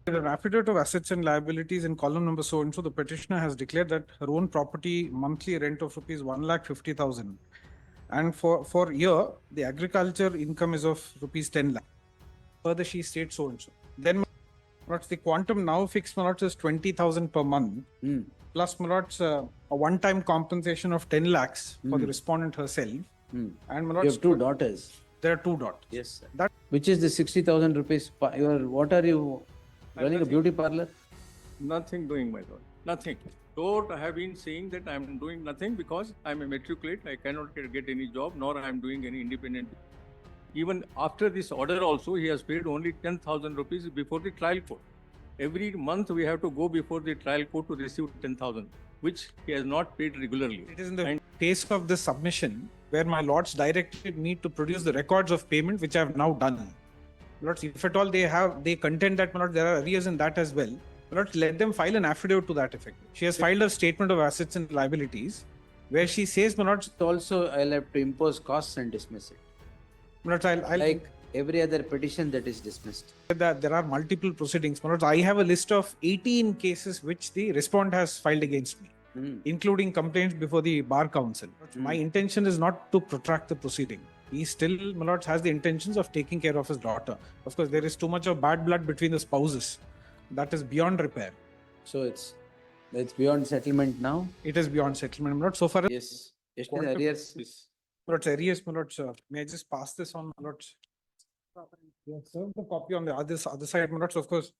In an affidavit of assets and liabilities in column number so and so, the petitioner has declared that her own property monthly rent of rupees 1,50,000, and for year the agriculture income is of rupees 10 lakh. Further, she states so and so. Then, what's the quantum now fixed? Malot is 20,000 per month plus Malot's a one-time compensation of 10 lakhs for the respondent herself. And Malot's, You have two daughters. There are two daughters. Yes, sir. That Which is the 60,000 rupees? What are you running a beauty parlor? Nothing doing, my lord. Nothing. Court, I have been saying that I am doing nothing because I am a matriculate. I cannot get any job, nor I am doing any independent. Even after this order also, he has paid only 10,000 rupees before the trial court. Every month we have to go before the trial court to receive 10,000, which he has not paid regularly. it is in the case of this submission where my lords directed me to produce the records of payment, which I have now done. Lords, if at all they contend that, my lord, there are arrears in that as well, Lords, let them file an affidavit to that effect. She has filed a statement of assets and liabilities where she says, my lords, Also, I'll have to impose costs and dismiss it. my lords, I'll Like every other petition that is dismissed. that there are multiple proceedings. My lords, I have a list of 18 cases which the respondent has filed against me, including complaints before the Bar Council. My intention is not to protract the proceeding. He still, my lords, has the intentions of taking care of his daughter. Of course, there is too much of bad blood between the spouses. That is beyond repair. So it's beyond settlement now? It is beyond settlement. My lords, so far as Yes. Yes, Quantum- arrears. my lords, arrears, my lords, may I just pass this on, my lords? We have served the copy on the other side, my lords. Of course,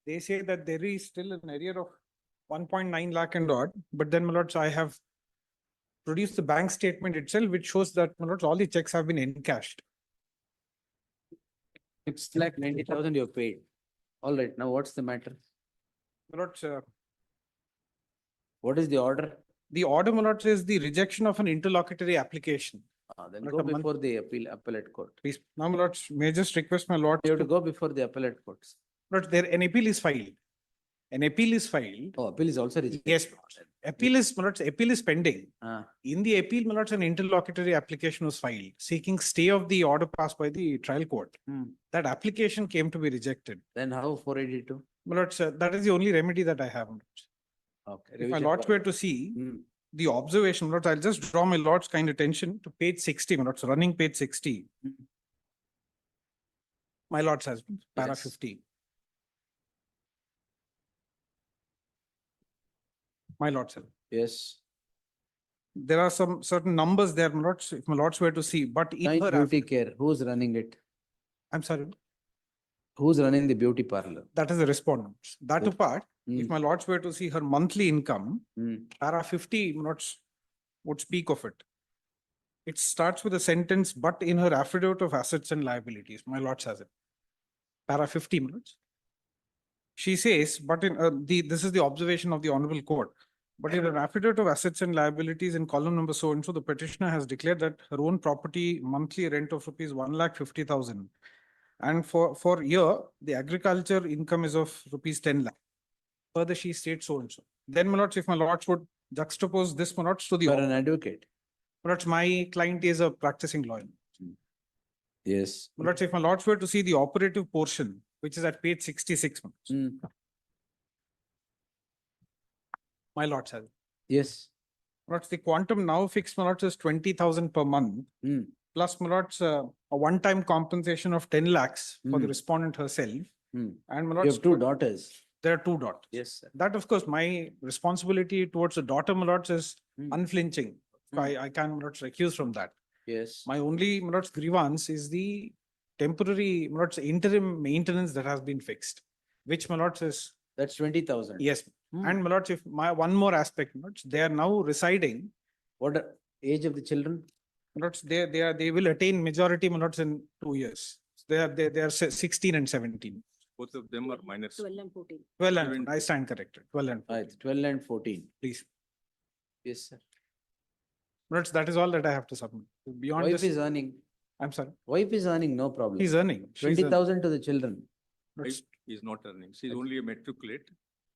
they say that there is still an arrear of 1.9 lakh and odd, but then, my lords, I have produced the bank statement itself, which shows that, my lords, all the checks have been encashed. 6,90,000 you paid. All right, now what's the matter? My lords, What is the order? the order, my lords, is the rejection of an interlocutory application. Then Like go a month- before the appellate court. Please, now, my lords, may I just request my lords, You have to go before the appellate courts. lords, there an appeal is filed. An appeal is filed. Oh, appeal is also rejected. Yes, my lords. Appeal is, my lords, appeal is pending. Ah, In the appeal, my lords, an interlocutory application was filed seeking stay of the order passed by the trial court. That application came to be rejected. Then how 482? My lords, that is the only remedy that I have. My lords. Okay. If my revision lords order. were to see Hmm. the observation, my lords, I'll just draw my lord's kind attention to page 60, my lords, running page 60. My lords has been, para Yes. 50. My lords have. Yes. There are some certain numbers there, my lords, if my lords were to see, but in Nice her, beauty care. Who's running it? I'm sorry, Who's running the beauty parlor? that is the respondent. That Okay. apart, if my lords were to see her monthly income, Hmm. para 50, my lords would speak of it. It starts with a sentence, but in her affidavit of assets and liabilities, my lords has it. Para 50, my lords. She says, but in this is the observation of the honorable court. But in an affidavit of assets and liabilities in column number so and so, the petitioner has declared that her own property monthly rent of rupees 1,50,000, and for year the agriculture income is of rupees 10 lakh. Further, she states so and so. Then, my lords, if my lords would juxtapose this, my lords, to the You're an advocate. my lords, my client is a practicing lawyer. Yes. My lords, if my lords were to see the operative portion, which is at page 66, my lords. Hmm. My lords has it. Yes. My lords, the quantum now fixed, my lords, is 20,000 per month Hmm. plus, my lords, a one-time compensation of 10 lakhs for the respondent herself. Hmm. And my You lords, have two daughters. there are two daughters. Yes, sir. That, of course, my responsibility towards the daughter, my lords, is unflinching. I can, my lords, recuse from that. Yes. My only, my lords, grievance is the temporary, my lords, interim maintenance that has been fixed, which, my lords, is, That's 20,000. yes. Hmm. And my lords, if my one more aspect, my lords, they are now residing, What age of the children? my lords, they will attain majority, my lords, in 2 years. They are 16 and 17. Both of them are minors. 12 and 14. 12 and, 17. I stand corrected, 12 and, Right, 12 and 14. please. Yes, sir. My lords, that is all that I have to submit. Beyond Wife this, is earning. I'm sorry, Wife is earning, no problem. he's earning. She's earning. 20,000 to the children. Lords, Is not earning. She's only a matriculate,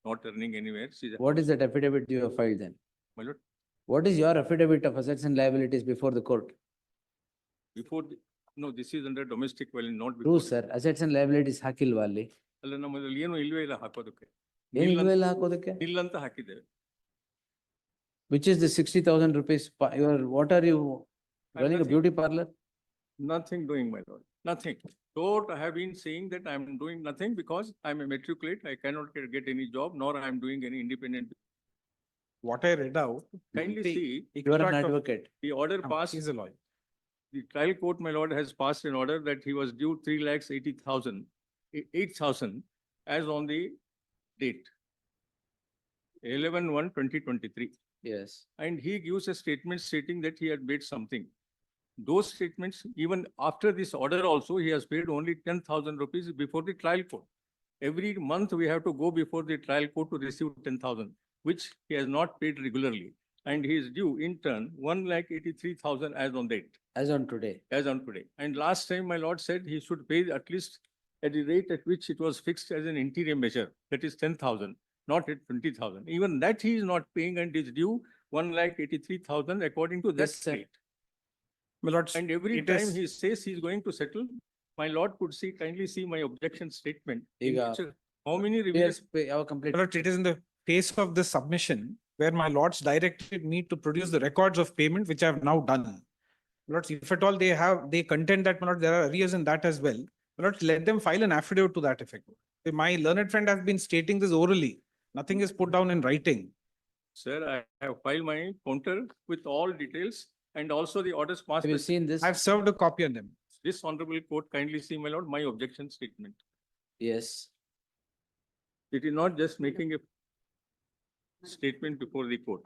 not earning anywhere. She's. What is that affidavit you have filed then? My lord, What is your affidavit of assets and liabilities before the court? before, no, this is under domestic violence, not True, before. sir. Assets and liabilities Hakil Wali. ಅಲ್ಲ ನಮ್ಮಲ್ಲಿ ಏನು ಇಲ್ವೇ ಇಲ್ಲ ಹಾಕೋದಕ್ಕೆ. ಏನ್ ನಿಲ್ ಇಲ್ವೇ ಇಲ್ಲ ಹಾಕೋದಕ್ಕೆ? ನಿಲ್ ಅಂತ ಹಾಕಿದ್ದೇವೆ. Which is the 60,000 rupees, what are you running a nothing. beauty parlor? Nothing doing, my lord, nothing. Court, I have been saying that I am doing nothing because I am a matriculate, I cannot get any job, nor I am doing any independent. What I read out. Kindly the see, You are an extract of- advocate. the order No, passed, He's a lawyer. the trial court, my lord, has passed an order that he was due 3,80,000, 8,000 as on the date 11/1/2023. Yes. And he gives a statement stating that he had paid something. Those statements, even after this order also, he has paid only 10,000 rupees before the trial court. Every month we have to go before the trial court to receive 10,000, which he has not paid regularly. And he is due in turn 1,83,000 as on date, As on today. as on today. And last time my lord said he should pay at least at the rate at which it was fixed as an interim measure, that is 10,000, not at 20,000. Even that he is not paying and is due 1,83,000 according to that Yes, sir. rate. My lords, And every it time is- he says he is going to settle, my lord could see, kindly see my objection statement. in ಈಗ- which, how many Yes, revisions? our complete. My lords, it is in the face of this submission where my lords directed me to produce the records of payment, which I have now done. My lords, if at all they contend that, my lord, there are arrears in that as well. My lords, let them file an affidavit to that effect. My learned friend has been stating this orally. Nothing is put down in writing. Sir, I have filed my counter with all details and also the orders passed. Have you by seen this? I've served a copy on them. This honorable court, kindly see, my lord, my objection statement. Yes. It is not just making a statement before the court.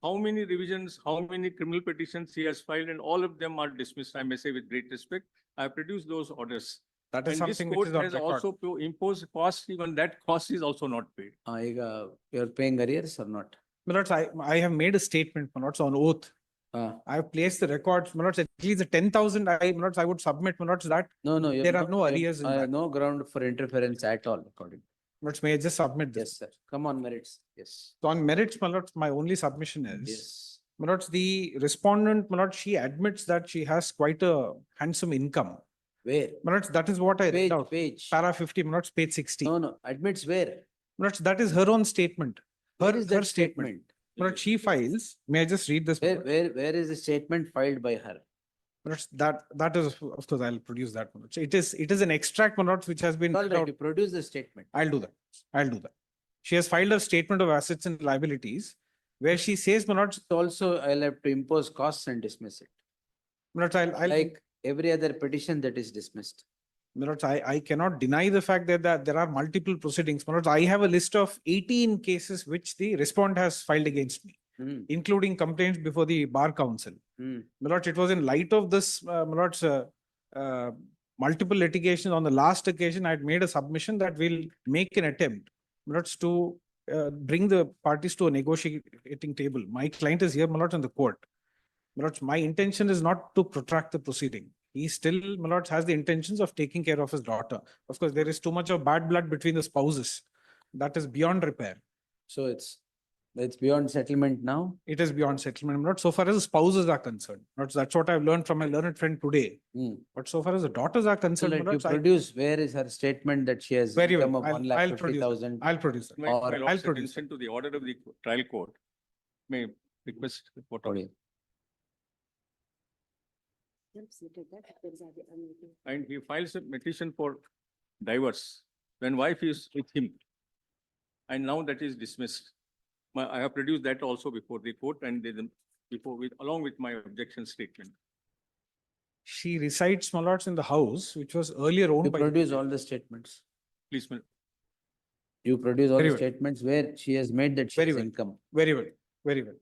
How many revisions, how many criminal petitions he has filed, and all of them are dismissed, I may say with great respect. I have produced those orders. That is And this something which court is on has record. also imposed cost, even that cost is also not paid. ಈಗ you are paying arrears or not? My lords, I have made a statement, my lords, on oath. I have placed the records, my lords, at least the 10,000, my lords, I would submit, my lords, that, No, no. There are no arrears in that. No ground for interference at all, according. my lords, may I just submit this? Yes, sir. Come on, merits. Yes. So on merits, my lords, my only submission is, Yes. my lords, the respondent, my lords, she admits that she has quite a handsome income. Where? My lords, that is what I read Page, out. page. Para 50, my lords, page 60. No, no. Admits where? My lords, that is her own statement. Where Her, is her that statement. statement? My lords, she files, may I just read this? my lords? Where is the statement filed by her? My lords, that is, of course, I'll produce that. my lords. It is an extract, my lords, which has been. All read right, out. you produce the statement. I'll do that. I'll do that. She has filed a statement of assets and liabilities where she says, my lords, Also, I'll have to impose costs and dismiss it. my lords, I'll, Like every other petition that is dismissed. my lords, I cannot deny the fact that there are multiple proceedings. My lords, I have a list of 18 cases which the respondent has filed against me, Hmm, including complaints before the Bar Council. hmm. My lords, it was in light of this, my lords, multiple litigations on the last occasion, I had made a submission that we'll make an attempt, my lords, to bring the parties to a negotiating table. My client is here, my lords, in the court. My lords, my intention is not to protract the proceeding. He still, my lords, has the intentions of taking care of his daughter. Of course, there is too much of bad blood between the spouses. That is beyond repair. So it's beyond settlement now? It is beyond settlement, my lords, so far as the spouses are concerned. My lords, that's what I've learned from my learned friend today. Hmm. But so far as the daughters are So concerned, my let you lords, produce, where is her statement that she has very income well, of I'll produce that. 1,50,000? I'll produce that. My Or my I'll lord's produce attention to the order of the trial court. May request the court. Sorry. And he files a petition for divorce when wife is with him. And now that is dismissed. I have produced that also before the court and then along with my objection statement. She resides, my lords, in the house, which was earlier owned You by. produce all the statements. Please, my- You produce all Very the well. statements where she has made that she Very has well. income. Very well, very well.